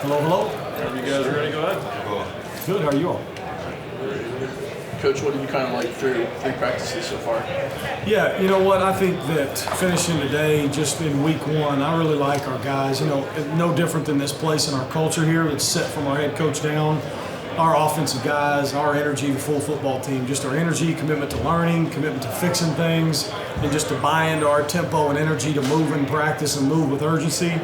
Hello, hello. Are you guys ready to go ahead? Good, how are you all? Coach, what have you kind of like through three practices so far? Yeah, you know what, I think that finishing today, just in week one, I really like our guys. You know, no different than this place and our culture here. It's set from our head coach down. Our offensive guys, our energy, the full football team, just our energy, commitment to learning, commitment to fixing things, and just to buy into our tempo and energy to move in practice and move with urgency.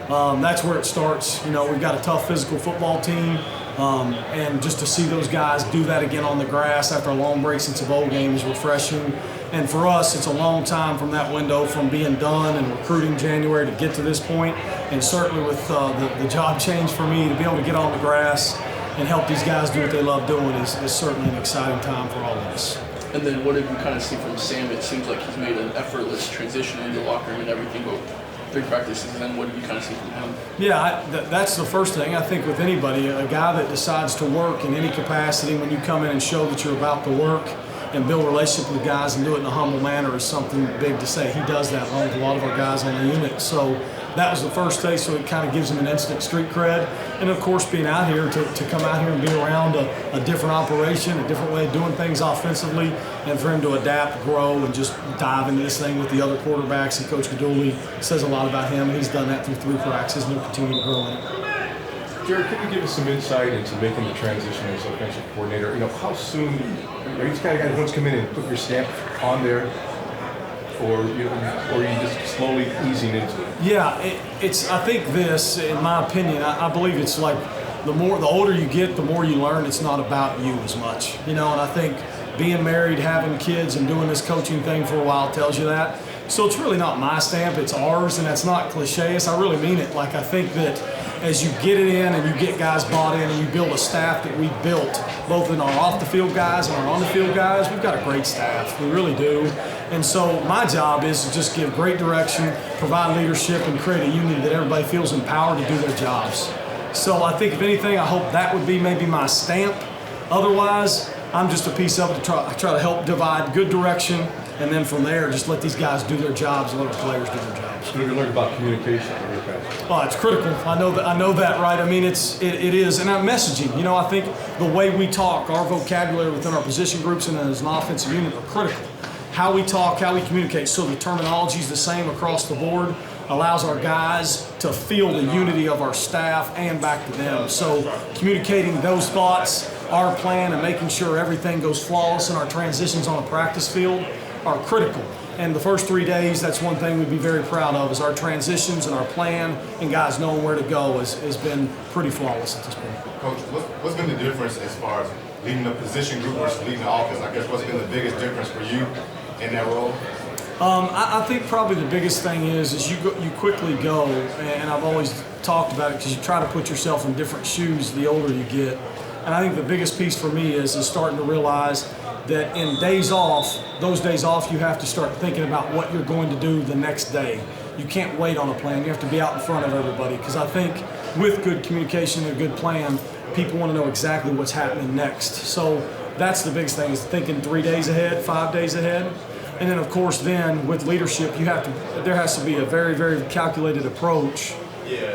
That's where it starts. You know, we've got a tough physical football team, and just to see those guys do that again on the grass after a long break since a bowl game is refreshing. And for us, it's a long time from that window from being done and recruiting January to get to this point. And certainly with the job change for me, to be able to get on the grass and help these guys do what they love doing is certainly an exciting time for all of us. And then what have you kind of seen from Sam? It seems like he's made an effortless transition in the locker room and everything, but three practices, and then what have you kind of seen from him? Yeah, that's the first thing. I think with anybody, a guy that decides to work in any capacity, when you come in and show that you're about to work and build a relationship with guys and do it in a humble manner is something big to say. He does that along with a lot of our guys on the unit. So that was the first day, so it kind of gives him an instant street cred. And of course, being out here, to come out here and be around a different operation, a different way of doing things offensively, and for him to adapt, grow, and just dive into this thing with the other quarterbacks. And Coach Gaduli says a lot about him, and he's done that through three practices, and he'll continue to grow in it. Gerad, can you give us some insight into making the transition as offensive coordinator? You know, how soon, are you just kind of guy who wants to come in and put your stamp on there? Or are you just slowly easing into it? Yeah, it's. I think this, in my opinion, I believe it's like the older you get, the more you learn. It's not about you as much, you know. And I think being married, having kids, and doing this coaching thing for a while tells you that. So it's really not my stamp; it's ours, and that's not cliche. I really mean it. Like I think that as you get it in and you get guys bought in and you build a staff that we built, both in our off the field guys and our on the field guys, we've got a great staff. We really do. And so my job is to just give great direction, provide leadership, and create a unity that everybody feels empowered to do their jobs. So I think if anything, I hope that would be maybe my stamp. Otherwise, I'm just a piece of it to try to help divide good direction, and then from there, just let these guys do their jobs and let the players do their jobs. So you learned about communication. Oh, it's critical. I know that, right? I mean, it is, and our messaging. You know, I think the way we talk, our vocabulary within our position groups and as an offensive unit are critical. How we talk, how we communicate, so the terminology is the same across the board, allows our guys to feel the unity of our staff and back to them. So communicating those thoughts, our plan, and making sure everything goes flawless in our transitions on a practice field are critical. And the first 3 days, that's one thing we'd be very proud of, is our transitions and our plan and guys knowing where to go has been pretty flawless at this point. Coach, what's been the difference as far as leading the position group versus leading the offense? I guess what's been the biggest difference for you in that role? I think probably the biggest thing is you quickly go, and I've always talked about it because you try to put yourself in different shoes the older you get. And I think the biggest piece for me is starting to realize that in days off, those days off, you have to start thinking about what you're going to do the next day. You can't wait on a plan. You have to be out in front of everybody, because I think with good communication and a good plan, people want to know exactly what's happening next. So that's the biggest thing, is thinking 3 days ahead, 5 days ahead. And then of course then with leadership, there has to be a very, very calculated approach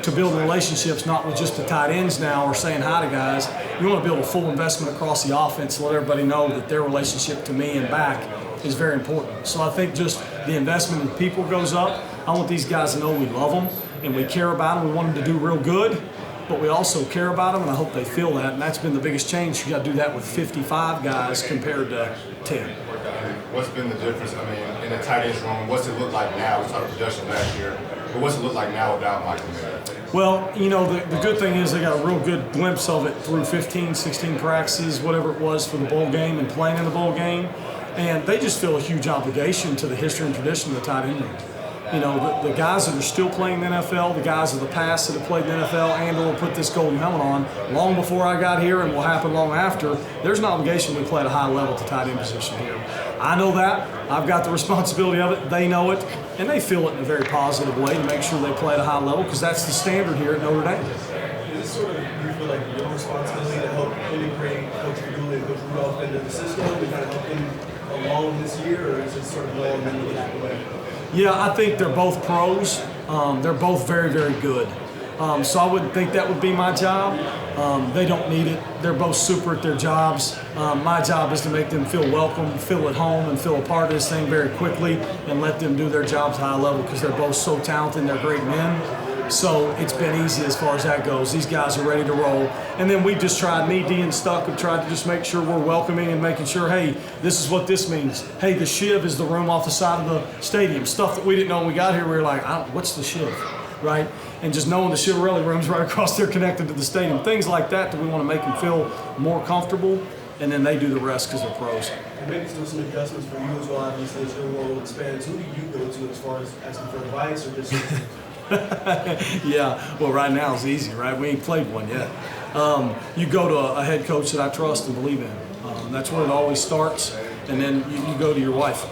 to building relationships, not with just the tight ends now or saying hi to guys. You want to build a full investment across the offense to let everybody know that their relationship to me and back is very important. So I think just the investment in people goes up. I want these guys to know we love them and we care about them. We want them to do real good, but we also care about them, and I hope they feel that. And that's been the biggest change. You got to do that with 55 guys compared to 10. What's been the difference? I mean, in the tight ends room, what's it look like now? We talked production last year, but what's it look like now without Michael Mayer? Well, you know, the good thing is they got a real good glimpse of it through 15, 16 practices, whatever it was for the bowl game and playing in the bowl game. And they just feel a huge obligation to the history and tradition of the tight end room. You know, the guys that are still playing the NFL, the guys of the past that have played the NFL and or put this golden helmet on long before I got here and will happen long after, there's an obligation to play at a high level at the tight end position here. I know that. I've got the responsibility of it. They know it. And they feel it in a very positive way to make sure they play at a high level, because that's the standard here at Notre Dame. Is this sort of, you feel like, your responsibility to help integrate Coach Gaduli and Coach Rudolph into the system to kind of help them along this year, or is it sort of more than looking at the way? Yeah, I think they're both pros. They're both very, very good. So I wouldn't think that would be my job. They don't need it. They're both super at their jobs. My job is to make them feel welcome, feel at home, and feel a part of this thing very quickly and let them do their jobs at a high level because they're both so talented and they're great men. So it's been easy as far as that goes. These guys are ready to roll. And then we just tried, me, D, and Stuck, have tried to just make sure we're welcoming and making sure, hey, this is what this means. Hey, the Shiv is the room off the side of the stadium. Stuff that we didn't know when we got here. We were like, what's the Shiv, right? And just knowing the Chivarelli room's right across there connected to the stadium. Things like that we want to make them feel more comfortable, and then they do the rest because they're pros. And maybe still some adjustments for you as well, obviously, as your role expands. Who do you go to as far as asking for advice or just... Yeah, well, right now it's easy, right? We ain't played one yet. You go to a head coach that I trust and believe in. That's where it always starts, and then you go to your wife.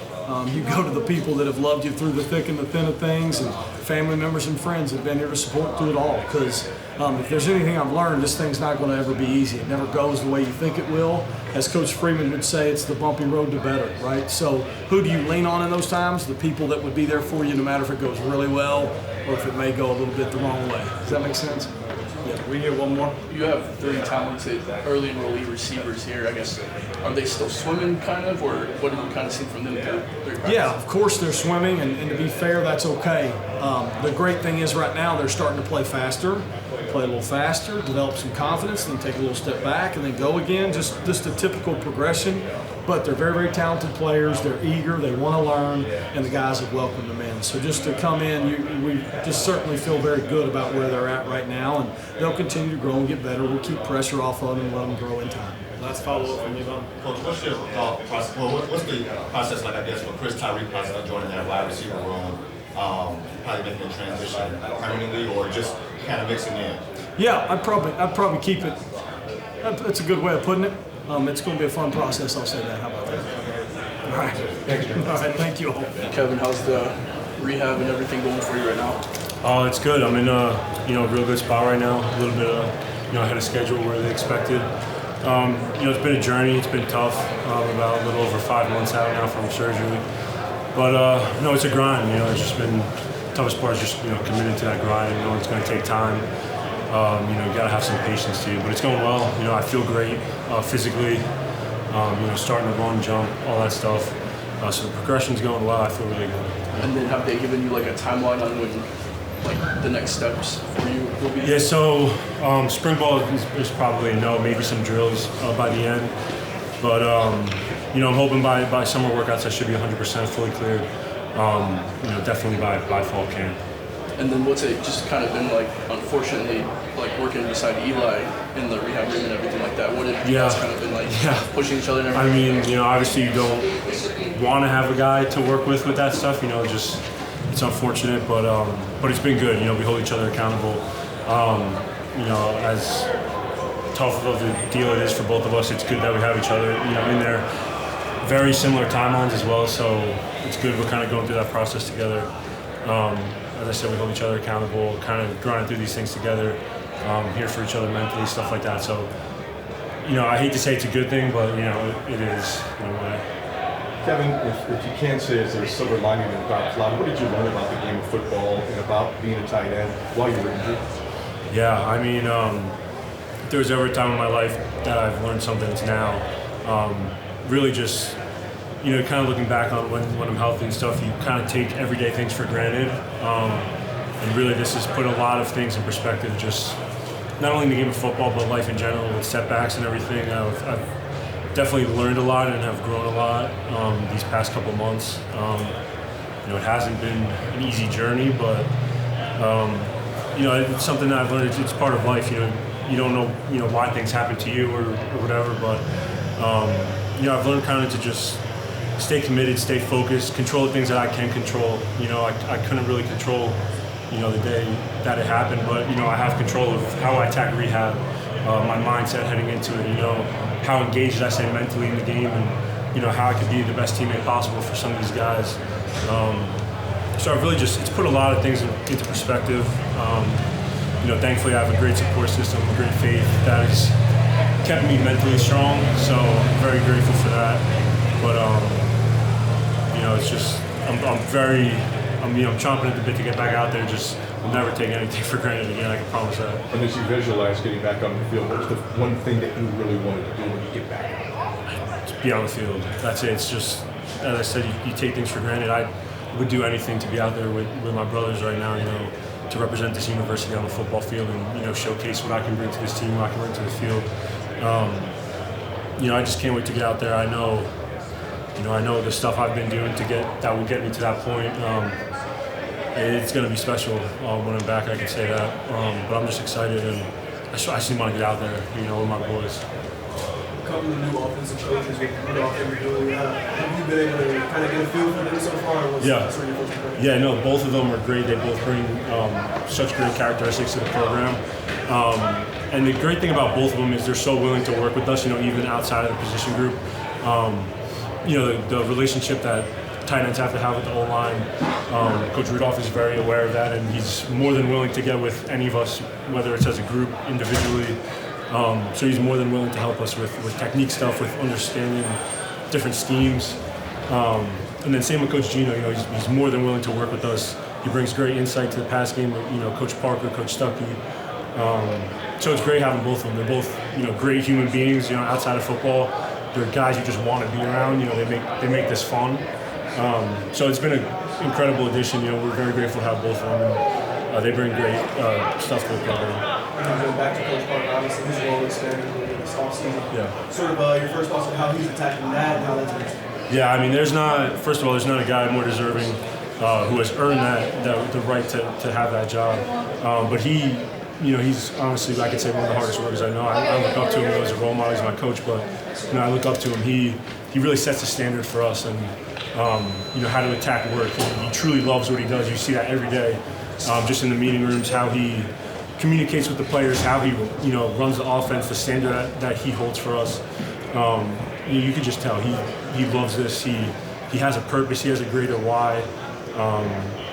You go to the people that have loved you through the thick and the thin of things, and family members and friends that have been here to support through it all. Because if there's anything I've learned, this thing's not going to ever be easy. It never goes the way you think it will. As Coach Freeman would say, it's the bumpy road to better, right? So who do you lean on in those times? The people that would be there for you no matter if it goes really well or if it may go a little bit the wrong way. Does that make sense? Yeah, we hear one more. You have 3 talented early enrollee receivers here. I guess, are they still swimming kind of, or what have you kind of seen from them through practice? Yeah, of course they're swimming, and to be fair, that's okay. The great thing is right now they're starting to play faster, play a little faster, develop some confidence, then take a little step back, and then go again. Just a typical progression. But they're very, very talented players. They're eager. They want to learn, and the guys have welcomed them in. So just to come in, we just certainly feel very good about where they're at right now, and they'll continue to grow and get better. We'll keep pressure off of them and let them grow in time. Last follow-up from you, Bob. Coach, what's your thought process? Well, what's the process like, I guess, for Chris Tyree possibly joining that wide receiver room, probably making a transition permanently or just kind of mixing in? Yeah, I'd probably keep it. That's a good way of putting it. It's going to be a fun process, I'll say that. How about that? All right. Thanks, Jim. All right, thank you all. Kevin, how's the rehab and everything going for you right now? Oh, it's good. I'm in a real good spot right now. A little bit ahead of schedule where they expected. It's been a journey. It's been tough. About a little over 5 months out now from surgery. But no, it's a grind. It's just been the toughest part is just committed to that grind. It's going to take time. You got to have some patience to you, but it's going well. I feel great physically. Starting to run, jump, all that stuff. So the progression's going well. I feel really good. And then have they given you like a timeline on when like the next steps for you will be? Yeah. So spring ball is probably a no. Maybe some drills by the end, but I'm hoping by summer workouts I should be 100% fully cleared. Definitely by fall camp. And then what's it just kind of been like, unfortunately, like working beside Eli in the rehab room and everything like that? What have you guys kind of been like pushing each other and everything? Obviously you don't want to have a guy to work with that stuff. Just it's unfortunate, but it's been good. We hold each other accountable. As tough of a deal it is for both of us, it's good that we have each other, in there. Very similar timelines as well, so it's good we're kind of going through that process together. As I said, we hold each other accountable, kind of grinding through these things together, here for each other mentally, stuff like that. So, I hate to say it's a good thing, but, it is in a way. Kevin, if you can say is there a silver lining in the dark cloud, what did you learn about the game of football and about being a tight end while you were injured? Yeah, if there was ever a time in my life that I've learned something, it's now. Really just, kind of looking back on when I'm healthy and stuff, you kind of take everyday things for granted. And really this has put a lot of things in perspective, just not only in the game of football, but life in general with setbacks and everything. I've definitely learned a lot and have grown a lot these past couple months. It hasn't been an easy journey, but it's something that I've learned. It's part of life. You don't know why things happen to you or whatever, but I've learned kind of to just stay committed, stay focused, control the things that I can control. I couldn't really control the day that it happened, but I have control of how I attack rehab, my mindset heading into it. How engaged I stay mentally in the game, and how I could be the best teammate possible for some of these guys. So I've really it's put a lot of things into perspective. Thankfully I have a great support system, a great faith that has kept me mentally strong. So I'm very grateful for that. But it's just I'm chomping at the bit to get back out there, just we'll never take anything for granted again. I can promise that. And as you visualize getting back on the field, what was the one thing that you really wanted to do when you get back? Just be on the field. That's it. It's just, as I said, you take things for granted. I would do anything to be out there with my brothers right now, to represent this university on the football field and, showcase what I can bring to this team, what I can bring to the field. I just can't wait to get out there. I know the stuff I've been doing that will get me to that point. It's going to be special when I'm back, I can say that. But I'm just excited, and I just want to get out there, with my boys. A couple of new offensive coaches with Rudolph and Julie. Have you been able to kind of get a feel for them so far? Yeah, no, both of them are great. They both bring such great characteristics to the program. And the great thing about both of them is they're so willing to work with us, even outside of the position group. The relationship that tight ends have to have with the O-line, Coach Rudolph is very aware of that, and he's more than willing to get with any of us, whether it's as a group, individually. So he's more than willing to help us with technique stuff, with understanding different schemes. And then same with Coach Gino, he's more than willing to work with us. He brings great insight to the pass game, Coach Parker, Coach Stuckey. So it's great having both of them. They're both, great human beings, outside of football. They're guys you just want to be around, they make this fun. So it's been an incredible addition, we're very grateful to have both of them. And, they bring great stuff to the program. Going back to Coach Parker, obviously his role expanded a little bit this offseason. Yeah. Sort of your first thoughts on how he's attacking that and how that's been. Yeah, I mean, there's not a guy more deserving who has earned the right to have that job. But he's honestly, I could say, one of the hardest workers I know. I look up to him as a role model. He's my coach, but I look up to him. He really sets the standard for us, and how to attack work. He truly loves what he does. You see that every day, just in the meeting rooms, how he communicates with the players, how he runs the offense, the standard that he holds for us. You can just tell he loves this. He has a purpose. He has a greater why,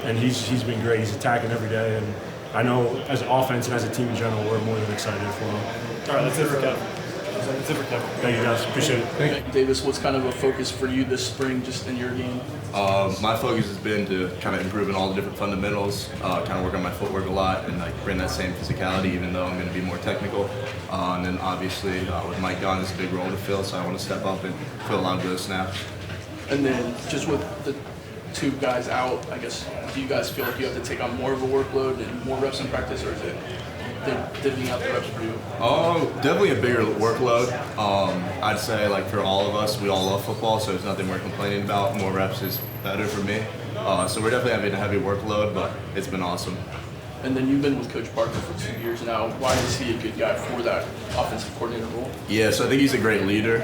and he's been great. He's attacking every day, and I know as an offense and as a team in general, we're more than excited for him. All right, that's it for Kevin. That's it for Kevin. Thank you guys. Appreciate it. Thank you. Davis, what's kind of a focus for you this spring, just in your game? My focus has been to kind of improve in all the different fundamentals, kind of work on my footwork a lot, and bring that same physicality, even though I'm going to be more technical. And then obviously with Mike gone, it's a big role to fill, so I want to step up and fill a lot of those snaps. And then just with the two guys out, I guess, do you guys feel like you have to take on more of a workload and more reps in practice, or is it divvying out the reps for you? Definitely a bigger workload. I'd say for all of us, we all love football, so it's nothing we're complaining about. More reps is better for me. So we're definitely having a heavy workload, but it's been awesome. And then you've been with Coach Parker for 2 years now. Why is he a good guy for that offensive coordinator role? Yeah, so I think he's a great leader.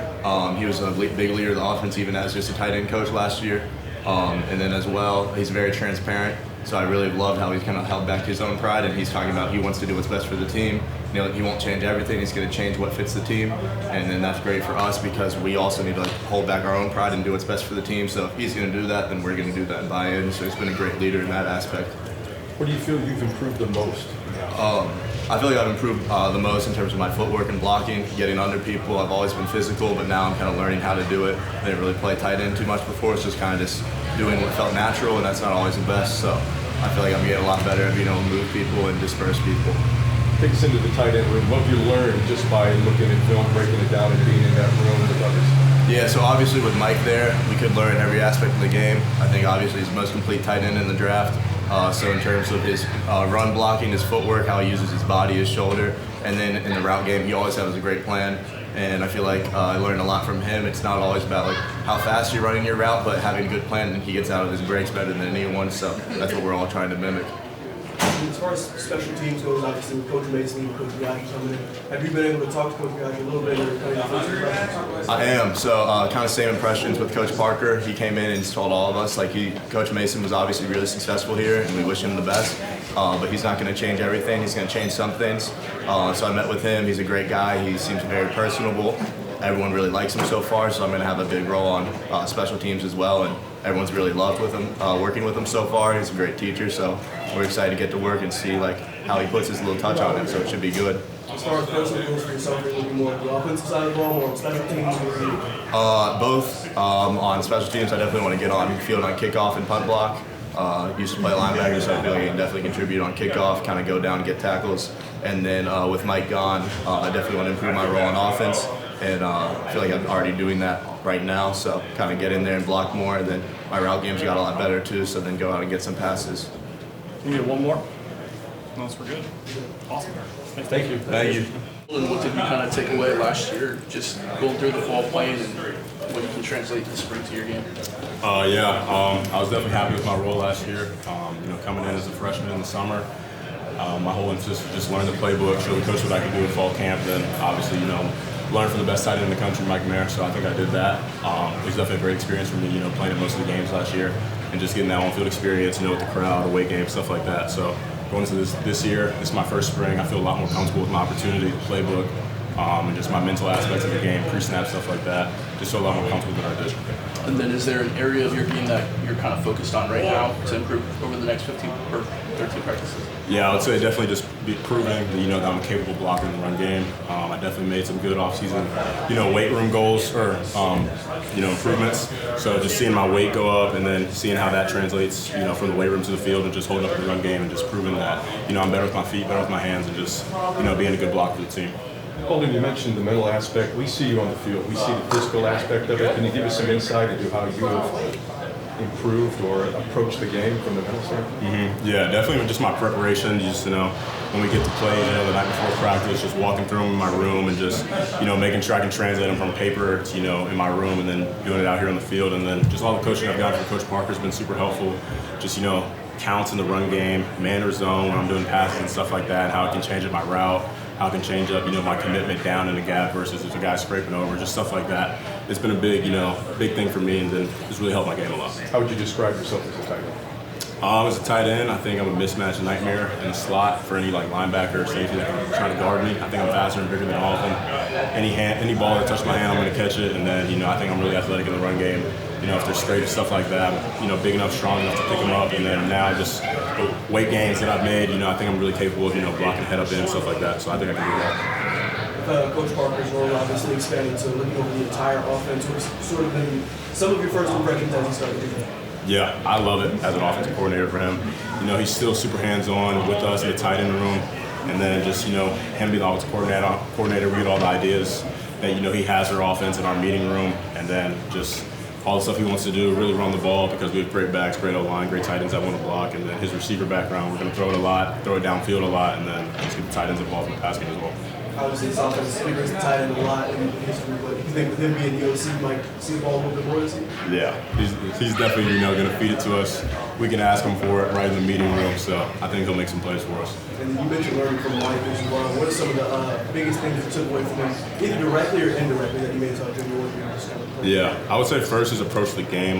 He was a big leader of the offense, even as just a tight end coach last year. And then as well, he's very transparent. So I really loved how he's kind of held back to his own pride, and he's talking about he wants to do what's best for the team. He won't change everything. He's going to change what fits the team, and then that's great for us because we also need to hold back our own pride and do what's best for the team. So if he's going to do that, then we're going to do that and buy in. So he's been a great leader in that aspect. What do you feel you've improved the most? I feel like I've improved the most in terms of my footwork and blocking, getting under people. I've always been physical, but now I'm kind of learning how to do it. I didn't really play tight end too much before. It's just kind of doing what felt natural, and that's not always the best. So I feel like I'm getting a lot better at being able to move people and disperse people. Take us into the tight end room. What have you learned just by looking at film, breaking it down, and being in that room with others? Yeah, so obviously with Mike there, we could learn every aspect of the game. I think obviously he's the most complete tight end in the draft. So in terms of his run blocking, his footwork, how he uses his body, his shoulder, and then in the route game, he always has a great plan. And I feel like I learned a lot from him. It's not always about how fast you're running your route, but having a good plan, and he gets out of his breaks better than anyone. So that's what we're all trying to mimic. As far as special teams goes, obviously with Coach Mason and Coach Gerad coming in, have you been able to talk to Coach Gerad a little bit or kind of first impressions? I am. So kind of same impressions with Coach Parker. He came in and told all of us, Coach Mason was obviously really successful here, and we wish him the best. But he's not going to change everything. He's going to change some things. So I met with him. He's a great guy. He seems very personable. Everyone really likes him so far, so I'm going to have a big role on special teams as well. And everyone's really loved with him, working with him so far. He's a great teacher, so we're excited to get to work and see how he puts his little touch on it. So it should be good. As far as personal goals for yourself, you're looking more on the offensive side of the ball, more on special teams? Both. On special teams, I definitely want to get on field on kickoff and punt block. Used to play linebacker, so I feel like I can definitely contribute on kickoff, kind of go down and get tackles. And then with Mike gone, I definitely want to improve my role on offense. And I feel like I'm already doing that right now, so kind of get in there and block more. And then my route games got a lot better too, so then go out and get some passes. Can we get one more? No, we're good. Awesome. Thank you. Thank you. And what did you kind of take away last year, just going through the fall playing and what you can translate this spring to your game? I was definitely happy with my role last year. Coming in as a freshman in the summer, my whole emphasis was just learn the playbook, show the coach what I could do in fall camp, then obviously, learn from the best tight end in the country, Mike Mayer, so I think I did that. It was definitely a great experience for me, playing in most of the games last year and just getting that on-field experience, with the crowd, away games, stuff like that. So going into this year, this is my first spring. I feel a lot more comfortable with my opportunity, the playbook, and just my mental aspects of the game, pre-snap, stuff like that. Just feel a lot more comfortable than I did. And then is there an area of your game that you're kind of focused on right now to improve over the next 15 or 13 practices? Yeah, I would say definitely just proving that I'm a capable blocker in the run game. I definitely made some good off-season, weight room goals or, improvements. So just seeing my weight go up and then seeing how that translates, from the weight room to the field and just holding up the run game and just proving that, I'm better with my feet, better with my hands, and just, being a good blocker for the team. Holden, you mentioned the mental aspect. We see you on the field. We see the physical aspect of it. Can you give us some insight into how you have improved or approached the game from the mental standpoint? Yeah, definitely just my preparation. Just, when we get to play, the night before practice, just walking through them in my room and just, making sure I can translate them from paper to, in my room and then doing it out here on the field. And then just all the coaching I've gotten from Coach Parker has been super helpful. Just, counts in the run game, man or zone when I'm doing passes and stuff like that, how I can change up my route, how I can change up, my commitment down in the gap versus if a guy's scraping over, just stuff like that. It's been a big, big thing for me, and then it's really helped my game a lot. How would you describe yourself as a tight end? As a tight end, I think I'm a mismatch nightmare in the slot for any linebacker or safety that can try to guard me. I think I'm faster and bigger than all of them. Any ball that touches my hand, I'm going to catch it, and then I think I'm really athletic in the run game. If they're straight and stuff like that, big enough, strong enough to pick them up, and then now just the weight gains that I've made, I think I'm really capable of blocking head up in and stuff like that. So I think I can do that. Coach Parker's role obviously expanded to looking over the entire offense. What's sort of been some of your first impressions as he started doing that? Yeah, I love it as an offensive coordinator for him. He's still super hands-on with us in the tight end room, and then just him being the offensive coordinator, we get all the ideas that he has our offense in our meeting room, and then just all the stuff he wants to do, really run the ball because we have great backs, great O-line, great tight ends that want to block, and then his receiver background, we're going to throw it a lot, throw it downfield a lot, and then just get the tight ends involved in the pass game as well. Obviously, his offense brings the tight end a lot in history, but you think with him being the OC, you might see the ball a little bit more this year? Yeah, he's definitely going to feed it to us. We can ask him for it right in the meeting room, so I think he'll make some plays for us. And you mentioned learning from Mike as well. What are some of the biggest things that you took away from him, either directly or indirectly, that you may have talked to you Yeah, I would say first his approach to the game,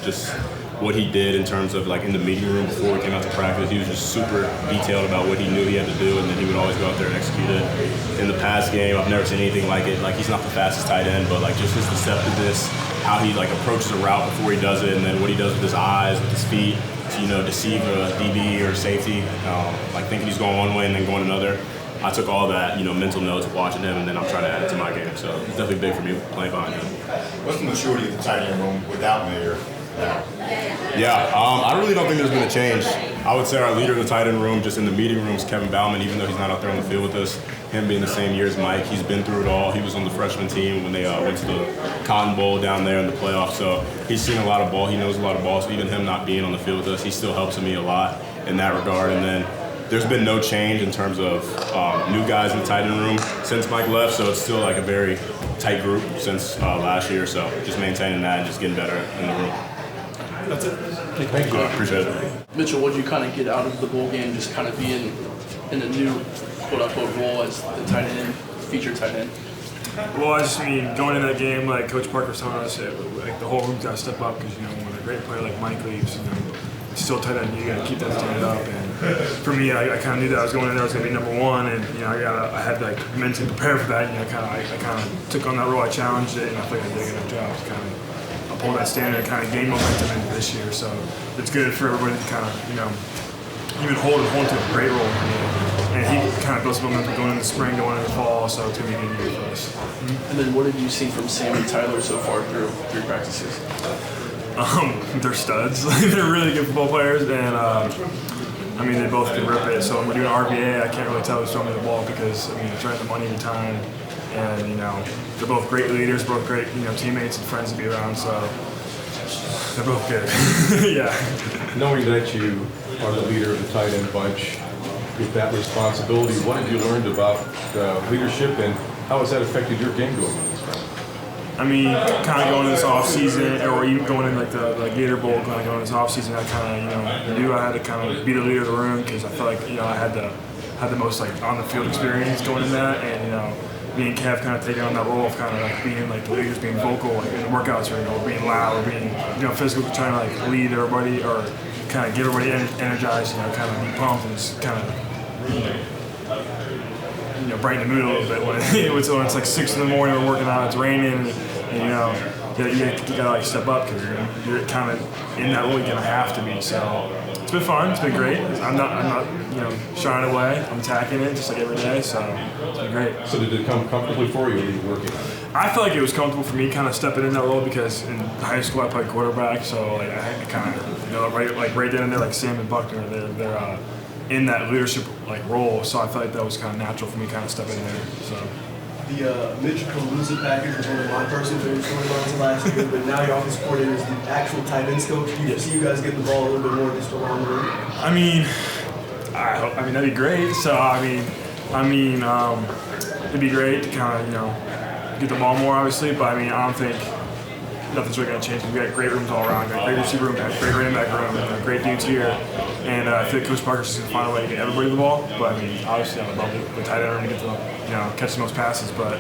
just what he did in terms of in the meeting room before we came out to practice. He was just super detailed about what he knew he had to do, and then he would always go out there and execute it. In the pass game, I've never seen anything like it. He's not the fastest tight end, but just his deceptiveness, how he approaches a route before he does it, and then what he does with his eyes, with his feet to deceive a DB or safety, thinking he's going one way and then going another. I took all that, mental notes watching him, and then I'm trying to add it to my game. So it's definitely big for me playing behind him. What's the maturity of the tight end room without Mayer? Yeah, I really don't think there's been a change. I would say our leader in the tight end room, just in the meeting room, is Kevin Bauman, even though he's not out there on the field with us. Him being the same year as Mike, he's been through it all. He was on the freshman team when they went to the Cotton Bowl down there in the playoffs. So he's seen a lot of ball. He knows a lot of ball. So even him not being on the field with us, he still helps me a lot in that regard. And then there's been no change in terms of new guys in the tight end room since Mike left. So it's still a very tight group since last year. So just maintaining that and just getting better in the room. That's it. Thank you. Appreciate it. Mitchell, what did you kind of get out of the bowl game, just kind of being in a new quote-unquote role as the tight end, featured tight end? Well, going into that game, Coach Parker was telling us, the whole room's got to step up because, when a great player like Mike leaves, it's still tight end, you got to keep that standard up. And for me, I kind of knew that I was going in there, I was going to be number one, and, I had to mentally prepare for that, and I kind of took on that role, I challenged it, and I think I did a good job to kind of pull that standard and kind of gain momentum into this year. So it's good for everybody to kind of, even Holden took a great role. And he kind of builds momentum going into the spring, going into the fall, so it's going to be a good year for us. And then what have you seen from Sam and Tyler so far through practices? They're studs. They're really good football players, and I mean, they both can rip it. So when we're doing RBA, I can't really tell who's throwing me the ball because, I mean, they're trying the money every time. And, you know, they're both great leaders, both great, you know, teammates and friends to be around. So they're both good. Yeah. Knowing that you are the leader of the tight end bunch, with that responsibility, what have you learned about leadership and how has that affected your game going on this round? I mean, kind of going in this off season, or even going in like the Gator Bowl, kind of going in this off season, I kind of, you know, knew I had to kind of be the leader of the room because I felt like, you know, I had the most like on the field experience going in that, and you know, me and Kev kind of taking on that role of kind of like being like the leaders, being vocal like in the workouts, or you know, being loud, or being, you know, physical, trying to like lead everybody or kind of get everybody energized, you know, kind of be pumped and just kind of, you know, brighten the mood a little bit when it's like 6 in the morning, we're working out, it's raining, and you know, you gotta like step up because you're kind of in that role. You're gonna have to be. So it's been fun. It's been great. I'm not you know, shying away. I'm attacking it just like every day. So it's been great. So did it come comfortably for you, or were you working on it? I feel like it was comfortable for me, kind of stepping in that role because in high school I played quarterback. So like I kind of, you know, right then and there, like Sam and Buckner, they're in that leadership like role. So I feel like that was kind of natural for me, kind of stepping in there. So. The Mitch Palooza package was one of my personal favorite storylines last year, but now your offensive coordinator is the actual tight ends coach. Do you see you guys getting the ball a little bit more just around the room? I mean, that'd be great. So it'd be great to kind of, you know, get the ball more, obviously. But I mean, I don't think nothing's really gonna change. We got great rooms all around. We got great receiver room, great running back room, great dudes here. And I think Coach Parker's just gonna find a way to get everybody the ball. But I mean, obviously, I would love the tight end room to get the, you know, catch the most passes. But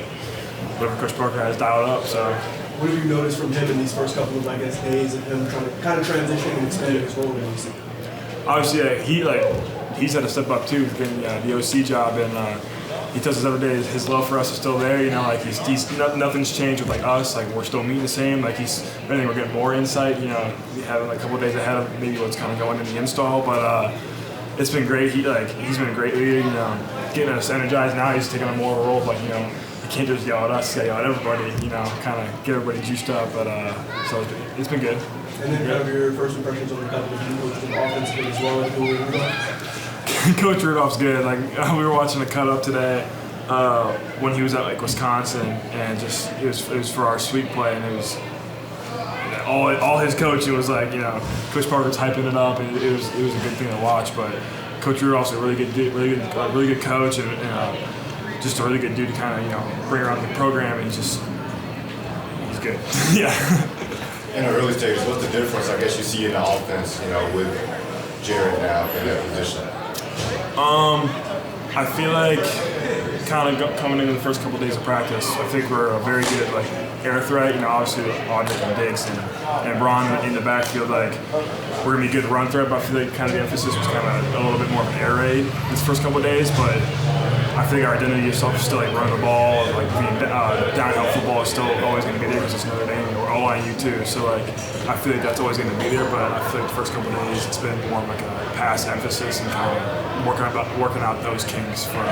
whatever Coach Parker has dialed up. So. What have you noticed from him in these first couple of, I guess, days of him trying to kind of transition and expand his role in the OC? Obviously, he's had to step up too, getting the OC job, and he tells us every day his love for us is still there. You know, like he's nothing's changed with like us. Like we're still meeting the same. Like I think we're getting more insight. You know, we have like a couple of days ahead of maybe what's kind of going in the install, but it's been great. He's been a great leader. You know, getting us energized. Now he's taking on more of a role of like, you know, you can't just yell at us, you gotta yell at everybody. You know, kind of get everybody juiced up. But so it's been good. And then kind of your first impressions on the couple of new coaches in the offense as well as Rudolph? Coach Rudolph's good. Like we were watching a cut up today when he was at like Wisconsin, and just it was for our sweep play, and it was all his coaching was like, you know, Coach Parker's hyping it up, and it was a good thing to watch. But Coach Rudolph's a really good dude, really good coach, and just a really good dude to kind of, you know, bring around the program, and he's good. Yeah. In the early stages, what's the difference, I guess, you see in the offense, you know, with Gerad now in that position? I feel like kind of coming into the first couple of days of practice, I think we're a very good like air threat. You know, obviously Audrey and Diggs and Braun in the backfield, like we're gonna be a good run threat. But I feel like kind of the emphasis was kind of a little bit more of an air raid this first couple of days. But I think our identity is still like running the ball, like being downhill football is still always going to be there because it's Notre Dame or OIU too. So like I feel like that's always going to be there. But I feel like the first couple of days it's been more like a pass emphasis and kind of working out those kinks for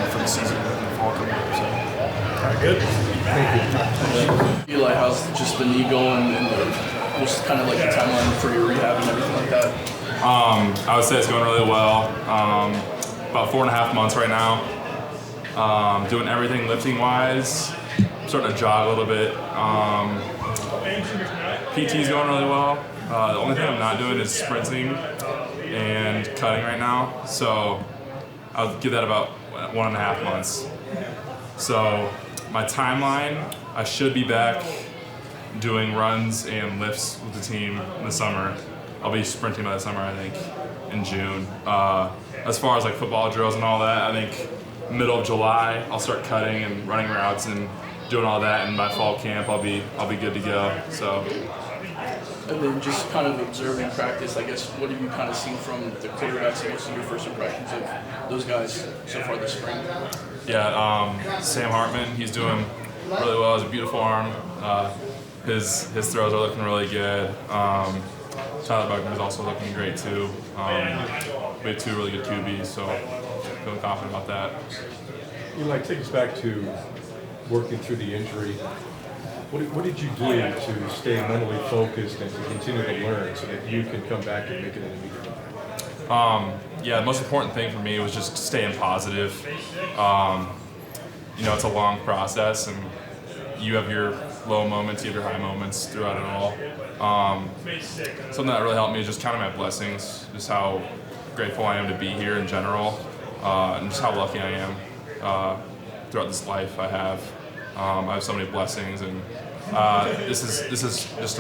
for the season and the fall coming up. So all right, good. Thank you. Eli, how's just the knee going and just kind of like the timeline for your rehab and everything like that? I would say it's going really well. About 4.5 months right now. Doing everything lifting wise, starting to jog a little bit. PT's going really well. The only thing I'm not doing is sprinting and cutting right now. So I'll give that about 1.5 months. So my timeline, I should be back doing runs and lifts with the team in the summer. I'll be sprinting by the summer, I think, in June. As far as like football drills and all that, I think middle of July I'll start cutting and running routes and doing all that, and by fall camp I'll be good to go. So. And then just kind of observing practice, I guess, what have you kind of seen from the quarterbacks and what's your first impressions of those guys so far this spring? Yeah, Sam Hartman, he's doing really well. He has a beautiful arm. His throws are looking really good. Tyler Buckner is also looking great too. We have 2 really good QBs, so feeling confident about that. Eli, take us back to working through the injury. What did you do to stay mentally focused and to continue to learn so that you can come back and make it in the media? Yeah, the most important thing for me was just staying positive. It's a long process, and you have your low moments, you have your high moments throughout it all. Something that really helped me is just counting my blessings, just how grateful I am to be here in general, and just how lucky I am throughout this life I have. I have so many blessings, and this is just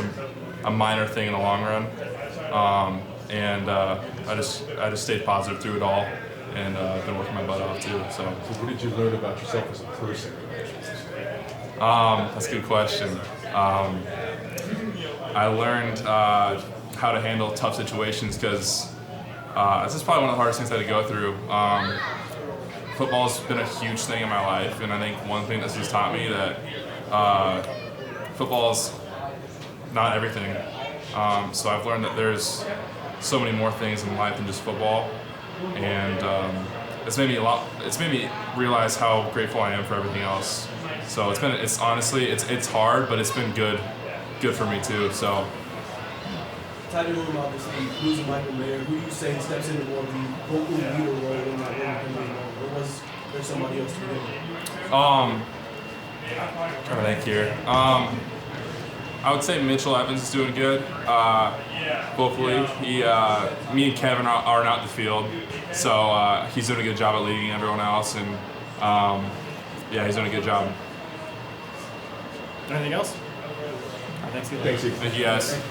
a minor thing in the long run. I just stayed positive through it all, and I've been working my butt off too. So what did you learn about yourself as a person? That's a good question. I learned how to handle tough situations because this is probably one of the hardest things I had to go through. Football's been a huge thing in my life, and I think one thing this has taught me that football's not everything. So I've learned that there's so many more things in life than just football, and it's made me realize how grateful I am for everything else. So it's honestly hard, but it's been good for me too. So. Tight end room, obviously, losing Michael Mayer, who you say steps into more of the vocal leader role in that room, or was there somebody else to do? Trying to think here. I would say Mitchell Evans is doing good. Vocally, me and Kevin are not the field, so he's doing a good job at leading everyone else, and he's doing a good job. Anything else? Thanks, Thank you guys.